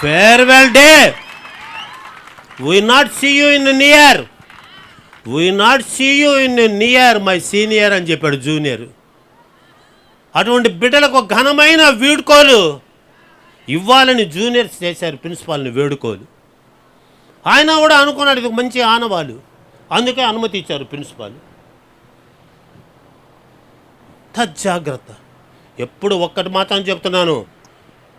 Farewell day. We not see you in near, we not see you in near my senior అని చెప్పాడు junior. అటువంటి బిడ్డలకు ఘనమైన వీడ్కోలు ఇవ్వాలని జూనియర్స్ చేశారు ప్రిన్సిపాల్ని వేడుకోలు. ఆయన కూడా అనుకున్నాడు ఇది మంచి ఆనవాలు, అందుకే అనుమతి ఇచ్చారు ప్రిన్సిపాల్. జాగ్రత్త. ఎప్పుడు ఒక్కటి మాత్రం చెప్తున్నాను,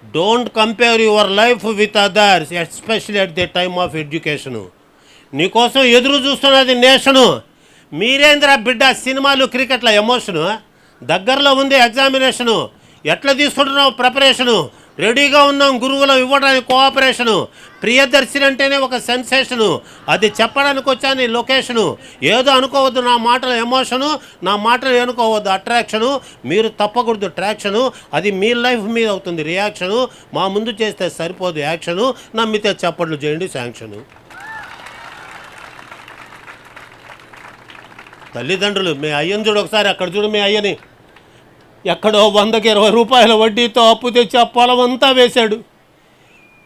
don't compare your life with others, especially at the time of education. నీకోసం ఎదురు చూస్తున్నది నేషను. మీరేంద్రా బిడ్డ సినిమాలు క్రికెట్ల ఎమోషను, దగ్గరలో ఉంది ఎగ్జామినేషను, ఎట్లా తీసుకుంటున్నావు ప్రిపరేషను, రెడీగా ఉన్నాం గురువులు ఇవ్వడానికి కోఆపరేషను. ప్రియదర్శిని అంటేనే ఒక సెన్సేషను, అది చెప్పడానికి వచ్చాను లొకేషను. ఏదో అనుకోవద్దు నా మాటలు ఎమోషను, నా మాటలు అనుకోవద్దు అట్రాక్షను. మీరు తప్పకూడదు ట్రాక్షను, అది మీ లైఫ్ మీద అవుతుంది రియాక్షను. మా ముందు చేస్తే సరిపోదు యాక్షను, నమ్మితే చప్పట్లు చేయండి శాంక్షను. తల్లిదండ్రులు, మీ అయ్యని చూడు ఒకసారి, అక్కడ చూడు మీ అయ్యని. ఎక్కడో 100కి 20 రూపాయల వడ్డీతో అప్పు తెచ్చి ఆ పొలం అంతా వేశాడు.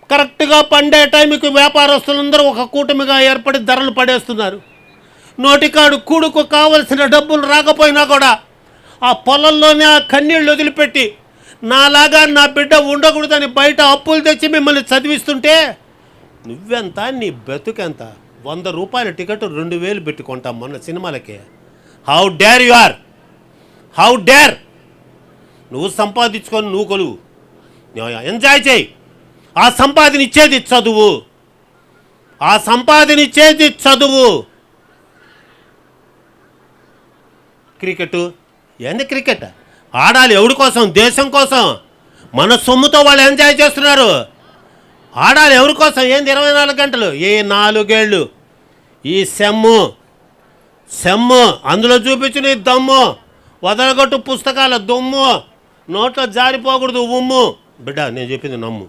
కరెక్ట్గా పండే టైంకి వ్యాపారస్తులందరూ ఒక కూటమిగా ఏర్పడి ధరలు పడేస్తున్నారు. నోటికాడు కూడుకు కావలసిన డబ్బులు రాకపోయినా కూడా ఆ పొలంలోనే ఆ కన్నీళ్ళు వదిలిపెట్టి నాలాగా నా బిడ్డ ఉండకూడదని బయట అప్పులు తెచ్చి మిమ్మల్ని చదివిస్తుంటే నువ్వెంత, నీ బతుకెంత? 100 రూపాయల టికెట్ 2000 పెట్టి కొంటాం మొన్న సినిమాలకే. How dare you are, how dare! నువ్వు సంపాదించుకొని నువ్వు కొలువు, ఎంజాయ్ చేయి. ఆ సంపాదన ఇచ్చేది చదువు, ఆ సంపాదన ఇచ్చేది చదువు. క్రికెట్ ఏంది? క్రికెట్ ఆడాలి ఎవడి కోసం? దేశం కోసం. మన సొమ్ముతో వాళ్ళు ఎంజాయ్ చేస్తున్నారు. ఆడాలి ఎవరి కోసం? ఏంది 24 గంటలు? ఏ 4 ఏళ్ళు ఈ సెమ్ము అందులో చూపించిన దమ్ము, వదలగొట్టు పుస్తకాల దుమ్ము, నోట్లో జారిపోకూడదు ఉమ్ము. బిడ్డ నేను చెప్పింది నమ్ము.